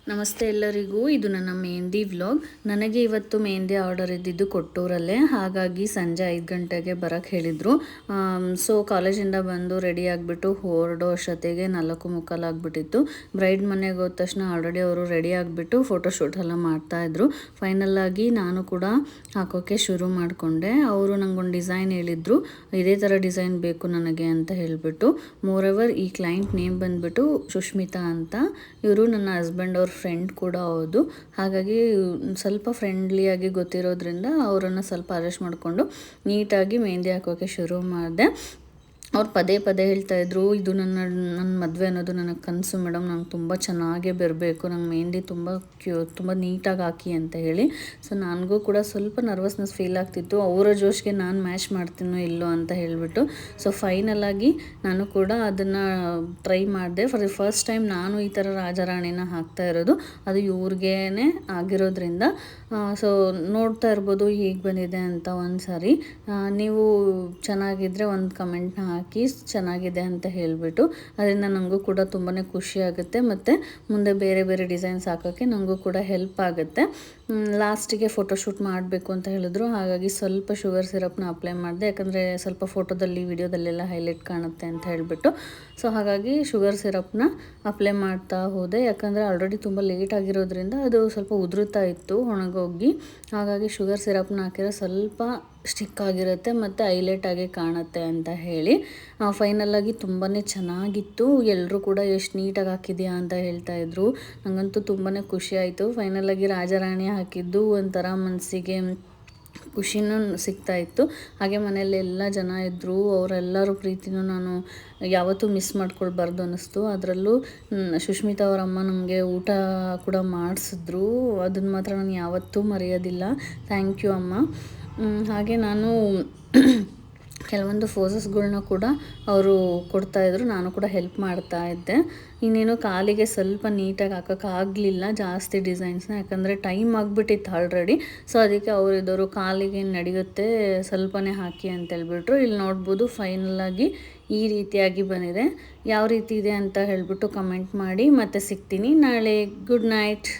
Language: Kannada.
ನಮಸ್ತೆ ಎಲ್ಲರಿಗೂ, ಇದು ನನ್ನ ಮೆಹಂದಿ ವ್ಲಾಗ್. ನನಗೆ ಇವತ್ತು ಮೆಹಂದಿ ಆರ್ಡರ್ ಇದ್ದಿದ್ದು ಕೊಟ್ಟೂರಲ್ಲೇ, ಹಾಗಾಗಿ ಸಂಜೆ 5 ಗಂಟೆಗೆ ಬರೋಕ್ಕೆ ಹೇಳಿದರು. ಸೊ ಕಾಲೇಜಿಂದ ಬಂದು ರೆಡಿ ಆಗಿಬಿಟ್ಟು ಹೊರಡೋ ಅಷ್ಟೊತ್ತಿಗೆ 4:45 ಆಗಿಬಿಟ್ಟಿತ್ತು. ಬ್ರೈಡ್ ಮನೆಗೆ ಹೋದ ತಕ್ಷಣ ಆಲ್ರೆಡಿ ಅವರು ರೆಡಿ ಆಗಿಬಿಟ್ಟು ಫೋಟೋಶೂಟ್ ಎಲ್ಲ ಮಾಡ್ತಾಯಿದ್ರು. ಫೈನಲಾಗಿ ನಾನು ಕೂಡ ಹಾಕೋಕ್ಕೆ ಶುರು ಮಾಡಿಕೊಂಡೆ. ಅವರು ನನಗೊಂದು ಡಿಸೈನ್ ಹೇಳಿದರು, ಇದೇ ಥರ ಡಿಸೈನ್ ಬೇಕು ನನಗೆ ಅಂತ ಹೇಳಿಬಿಟ್ಟು. ಮೋರೆವರ್ ಈ ಕ್ಲೈಂಟ್ ನೇಮ್ ಬಂದುಬಿಟ್ಟು ಸುಷ್ಮಿತಾ ಅಂತ. ಇವರು ನನ್ನ ಹಸ್ಬೆಂಡ್ ಅವ್ರ ಫ್ರೆಂಡ್ ಕೂಡ ಹೌದು. ಹಾಗಾಗಿ ಸ್ವಲ್ಪ ಫ್ರೆಂಡ್ಲಿಯಾಗಿ ಗೊತ್ತಿರೋದ್ರಿಂದ ಅವರನ್ನು ಸ್ವಲ್ಪ ಅರೆಸ್ಟ್ ಮಾಡಿಕೊಂಡು ನೀಟಾಗಿ ಮೆಹಂದಿ ಹಾಕೋಕ್ಕೆ ಶುರು ಮಾಡಿದೆ. ಅವ್ರು ಪದೇ ಪದೇ ಹೇಳ್ತಾಯಿದ್ರು, ಇದು ನನ್ನ ಮದುವೆ ಅನ್ನೋದು ನನಗೆ ಕನಸು ಮೇಡಮ್, ನಂಗೆ ತುಂಬ ಚೆನ್ನಾಗೇ ಬರಬೇಕು, ನಂಗೆ ಮೆಹಂದಿ ತುಂಬ ನೀಟಾಗಿ ಹಾಕಿ ಅಂತ ಹೇಳಿ. ಸೊ ನನಗೂ ಕೂಡ ಸ್ವಲ್ಪ ನರ್ವಸ್ನೆಸ್ ಫೀಲ್ ಆಗ್ತಿತ್ತು, ಅವರ ಜೋಶ್ಗೆ ನಾನು ಮ್ಯಾಚ್ ಮಾಡ್ತೀನೋ ಇಲ್ಲೋ ಅಂತ ಹೇಳಿಬಿಟ್ಟು. ಸೊ ಫೈನಲಾಗಿ ನಾನು ಕೂಡ ಅದನ್ನು ಟ್ರೈ ಮಾಡಿದೆ. ಫಾರ್ ದಿ ಫಸ್ಟ್ ಟೈಮ್ ನಾನು ಈ ಥರ ರಾಜಾರಾಣಿನ ಹಾಕ್ತಾ ಇರೋದು, ಅದು ಇವ್ರಿಗೇ ಆಗಿರೋದ್ರಿಂದ. ಸೊ ನೋಡ್ತಾ ಇರ್ಬೋದು ಹೇಗೆ ಬಂದಿದೆ ಅಂತ. ಒಂದು ಸಾರಿ ನೀವು ಚೆನ್ನಾಗಿದ್ದರೆ ಒಂದು ಕಮೆಂಟ್ನ ಹಾಕಿ ಚೆನ್ನಾಗಿದೆ ಅಂತ ಹೇಳಿಬಿಟ್ಟು. ಅದರಿಂದ ನನಗೂ ಕೂಡ ತುಂಬಾ ಖುಷಿ ಆಗುತ್ತೆ, ಮತ್ತು ಮುಂದೆ ಬೇರೆ ಬೇರೆ ಡಿಸೈನ್ಸ್ ಹಾಕೋಕ್ಕೆ ನನಗೂ ಕೂಡ ಹೆಲ್ಪ್ ಆಗುತ್ತೆ. ಲಾಸ್ಟಿಗೆ ಫೋಟೋಶೂಟ್ ಮಾಡಬೇಕು ಅಂತ ಹೇಳಿದ್ರು, ಹಾಗಾಗಿ ಸ್ವಲ್ಪ ಶುಗರ್ ಸಿರಪ್ನ ಅಪ್ಲೈ ಮಾಡಿದೆ, ಯಾಕಂದರೆ ಸ್ವಲ್ಪ ಫೋಟೋದಲ್ಲಿ ವಿಡಿಯೋದಲ್ಲೆಲ್ಲ ಹೈಲೈಟ್ ಕಾಣುತ್ತೆ ಅಂತ ಹೇಳಿಬಿಟ್ಟು. ಸೊ ಹಾಗಾಗಿ ಶುಗರ್ ಸಿರಪ್ನ ಅಪ್ಲೈ ಮಾಡ್ತಾ ಹೋದೆ, ಯಾಕಂದರೆ ಆಲ್ರೆಡಿ ತುಂಬ ಲೇಟ್ ಆಗಿರೋದ್ರಿಂದ ಅದು ಸ್ವಲ್ಪ ಉದುರುತ್ತಾ ಇತ್ತು ಒಣಗೋಗಿ. ಹಾಗಾಗಿ ಶುಗರ್ ಸಿರಪ್ನ ಹಾಕಿದ್ರೆ ಸ್ವಲ್ಪ ಸ್ಟಿಕ್ ಆಗಿರುತ್ತೆ ಮತ್ತು ಹೈಲೈಟ್ ಆಗಿ ಕಾಣುತ್ತೆ ಅಂತ ಹೇಳಿ. ಫೈನಲಾಗಿ ತುಂಬಾ ಚೆನ್ನಾಗಿತ್ತು. ಎಲ್ಲರೂ ಕೂಡ ಎಷ್ಟು ನೀಟಾಗಿ ಹಾಕಿದೆಯಾ ಅಂತ ಹೇಳ್ತಾಯಿದ್ರು. ನನಗಂತೂ ತುಂಬಾ ಖುಷಿ ಆಯಿತು. ಫೈನಲಾಗಿ ರಾಜಾರಾಣಿ ಹಾಕಿದ್ದು ಒಂಥರ ಮನಸ್ಸಿಗೆ ಖುಷಿನೂ ಸಿಗ್ತಾಯಿತ್ತು. ಹಾಗೆ ಮನೆಯಲ್ಲಿ ಎಲ್ಲ ಜನ ಇದ್ದರು, ಅವರೆಲ್ಲರೂ ಪ್ರೀತಿನೂ ನಾನು ಯಾವತ್ತೂ ಮಿಸ್ ಮಾಡ್ಕೊಳ್ಬಾರ್ದು ಅನ್ನಿಸ್ತು. ಅದರಲ್ಲೂ ಸುಷ್ಮಿತಾ ಅವರಮ್ಮ ನಮಗೆ ಊಟ ಕೂಡ ಮಾಡಿಸಿದ್ರು, ಅದನ್ನು ಮಾತ್ರ ನಾನು ಯಾವತ್ತೂ ಮರೆಯೋದಿಲ್ಲ. ಥ್ಯಾಂಕ್ ಯು ಅಮ್ಮ. ಹಾಗೆ ನಾನು ಕೆಲವೊಂದು ಫೋಸಸ್ಗಳ್ನ ಕೂಡ ಅವರು ಕೊಡ್ತಾಯಿದ್ರು, ನಾನು ಕೂಡ ಹೆಲ್ಪ್ ಮಾಡ್ತಾ ಇದ್ದೆ. ಇನ್ನೇನು ಕಾಲಿಗೆ ಸ್ವಲ್ಪ ನೀಟಾಗಿ ಹಾಕೋಕ್ಕಾಗಲಿಲ್ಲ ಜಾಸ್ತಿ ಡಿಸೈನ್ಸ್ನ, ಯಾಕಂದರೆ ಟೈಮ್ ಆಗಿಬಿಟ್ಟಿತ್ತು ಆಲ್ರೆಡಿ. ಸೊ ಅದಕ್ಕೆ ಅವರಿದ್ದವರು ಕಾಲಿಗೆ ನಡೆಯುತ್ತೆ ಸ್ವಲ್ಪನೇ ಹಾಕಿ ಅಂತ ಹೇಳ್ಬಿಟ್ರು. ಇಲ್ಲಿ ನೋಡ್ಬೋದು ಫೈನಲಾಗಿ ಈ ರೀತಿಯಾಗಿ ಬಂದಿದೆ. ಯಾವ ರೀತಿ ಇದೆ ಅಂತ ಹೇಳಿಬಿಟ್ಟು ಕಮೆಂಟ್ ಮಾಡಿ. ಮತ್ತೆ ಸಿಗ್ತೀನಿ ನಾಳೆ. Good night.